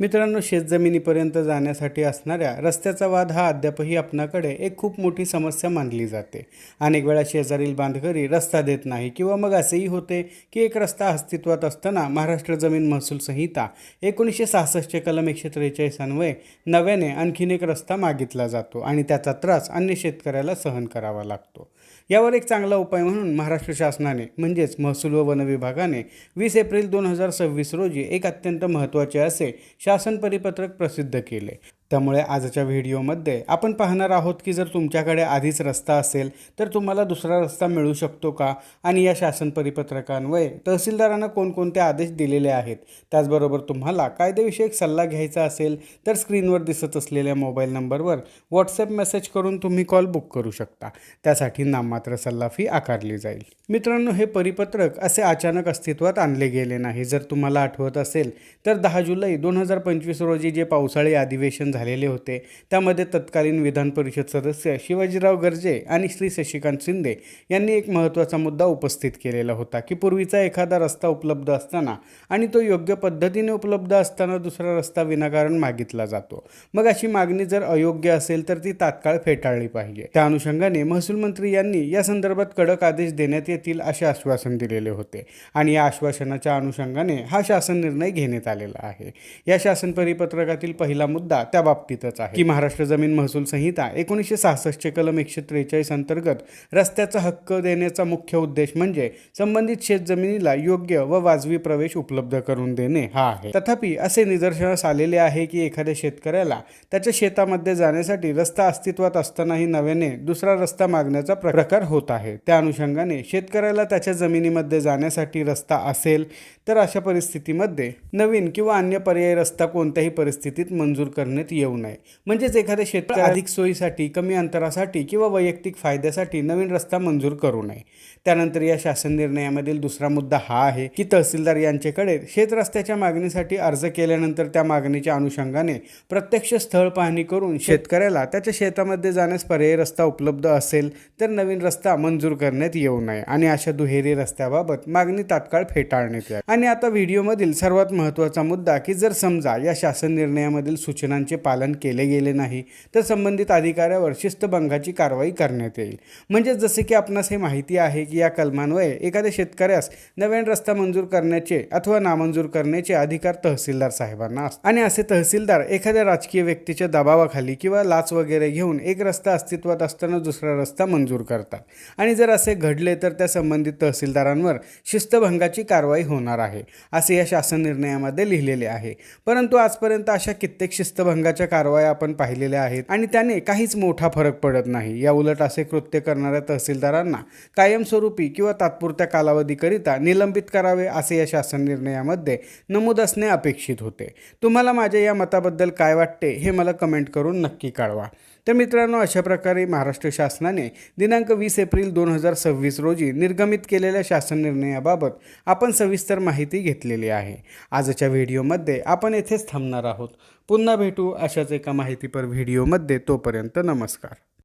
मित्रांनो, शेतजमिनीपर्यंत जाण्यासाठी असणाऱ्या रस्त्याचा वाद हा अद्यापही आपणाकडे एक खूप मोठी समस्या मानली जाते. अनेक वेळा शेजारील बांधकरी रस्ता देत नाही किंवा मग असेही होते की एक रस्ता अस्तित्वात असताना महाराष्ट्र जमीन महसूल संहिता 1966 कलम 143 अन्वये नव्याने आणखीन एक रस्ता मागितला जातो आणि त्याचा त्रास अन्य शेतकऱ्याला सहन करावा लागतो. यावर एक चांगला उपाय म्हणून महाराष्ट्र शासनाने म्हणजेच महसूल व वन विभागाने 20 एप्रिल 2026 रोजी एक अत्यंत महत्त्वाचे असे शासन परिपत्रक प्रसिद्ध केले. त्यामुळे आजच्या व्हिडिओमध्ये आपण पाहणार आहोत की जर तुमच्याकडे आधीच रस्ता असेल तर तुम्हाला दुसरा रस्ता मिळू शकतो का, आणि या शासन परिपत्रकान्वये तहसीलदारांना कोणकोणते आदेश दिलेले आहेत. त्याचबरोबर तुम्हाला कायदेविषयक सल्ला घ्यायचा असेल तर स्क्रीनवर दिसत असलेल्या मोबाईल नंबरवर व्हॉट्सॲप मेसेज करून तुम्ही कॉल बुक करू शकता. त्यासाठी नाममात्र सल्ला फी आकारली जाईल. मित्रांनो, हे परिपत्रक असे अचानक अस्तित्वात आणले गेले नाही. जर तुम्हाला आठवत असेल तर 10 जुलै 2025 रोजी जे पावसाळी अधिवेशन झालेले होते त्यामध्ये तत्कालीन विधान परिषद सदस्य शिवाजीराव गर्जे आणि श्री शशिकांत शिंदे यांनी एक महत्त्वाचा मुद्दा उपस्थित केलेला होता की पूर्वीचा एखादा रस्ता उपलब्ध असताना आणि तो योग्य पद्धतीने उपलब्ध असताना दुसरा रस्ता विनाकारण मागितला जातो. मग अशी मागणी जर अयोग्य असेल तर ती तात्काळ फेटाळली पाहिजे. त्या अनुषंगाने महसूल मंत्री यांनी या संदर्भात कडक आदेश देण्यात येतील असे आश्वासन दिलेले होते आणि या आश्वासनाच्या अनुषंगाने हा शासन निर्णय घेण्यात आलेला आहे. या शासन परिपत्रकातील पहिला मुद्दा त्या बाबतीतच आहे की महाराष्ट्र जमीन महसूल संहिता 1966 कलम 143 अंतर्गत रस्त्याचा हक्क देण्याचा मुख्य उद्देश म्हणजे संबंधित शेतजमिनीला योग्य व वाजवी प्रवेश उपलब्ध करून देणे हा आहे. तथापि असे निदर्शनास आलेले आहे की एखाद्या शेतकऱ्याला त्याच्या शेतामध्ये जाण्यासाठी रस्ता अस्तित्वात असतानाही नव्याने दुसरा रस्ता मागण्याचा प्रकार होत आहे. त्या अनुषंगाने शेतकऱ्याला त्याच्या जमिनीमध्ये जाण्यासाठी रस्ता असेल तर अशा परिस्थितीमध्ये नवीन किंवा अन्य पर्यायी रस्ता कोणत्याही परिस्थितीत मंजूर करण्यात येऊ नये. म्हणजेच एखाद्या शेतकऱ्याला अधिक सोयीसाठी, कमी अंतरासाठी किंवा वैयक्तिक फायद्यासाठी नवीन रस्ता मंजूर करू नये. त्यानंतर या शासन निर्णयामधील दुसरा मुद्दा हा आहे की तहसीलदार यांच्याकडे शेत रस्त्याच्या मागणीसाठी अर्ज केल्यानंतर त्या मागणीच्या अनुषंगाने प्रत्यक्ष स्थळ पाहणी करून शेतकऱ्याला त्याच्या शेतामध्ये जाण्यास पर्यायी रस्ता उपलब्ध असेल तर नवीन रस्ता मंजूर करण्यात येऊ नये आणि अशा दुहेरी रस्त्याबाबत मागणी तात्काळ फेटाळण्यात यावी. आणि आता व्हिडिओमधील सर्वात महत्त्वाचा मुद्दा की जर समजा या शासन निर्णयामधील सूचनांचे पालन केले गेले नाही तर संबंधित अधिकाऱ्यावर शिस्तभंगाची कारवाई करण्यात येईल. म्हणजे जसे की आपणास हे माहिती आहे की या कलमान्वये एखाद्या शेतकऱ्यास नवीन रस्ता मंजूर करण्याचे अथवा नामंजूर करण्याचे अधिकार तहसीलदार साहेबांना असतात आणि असे तहसीलदार एखाद्या राजकीय व्यक्तीच्या दबावाखाली किंवा लाच वगैरे घेऊन एक रस्ता अस्तित्वात असताना दुसरा रस्ता मंजूर करतात आणि जर असे घडले तर त्या संबंधित तहसीलदारांवर शिस्तभंगाची कारवाई होणार आहे असे या शासन निर्णयामध्ये लिहिलेले आहे. परंतु आजपर्यंत अशा कित्येक शिस्तभंगाच्या कारवाया आपण पाहिलेल्या आहेत आणि त्याने काहीच मोठा फरक पडत नाही. या उलट असे कृत्य करणाऱ्या तहसीलदारांना कायमस्वरूपी किंवा तात्पुरत्या कालावधीकरिता निलंबित करावे असे या शासन निर्णयामध्ये नमूद असणे अपेक्षित होते. तुम्हाला माझ्या या मताबद्दल काय वाटते हे मला कमेंट करून नक्की कळवा. तर मित्रांनो, अशा प्रकारे महाराष्ट्र शासनाने दिनांक 20 एप्रिल 2026 रोजी निर्गमित केलेल्या शासन निर्णयाबाबत आपण सविस्तर माहिती घेतलेली आहे. आजच्या व्हिडिओमध्ये आपण येथेच थांबणार आहोत. पुन्हा भेटू अशाच एका माहितीपर व्हिडिओमध्ये. तोपर्यंत नमस्कार.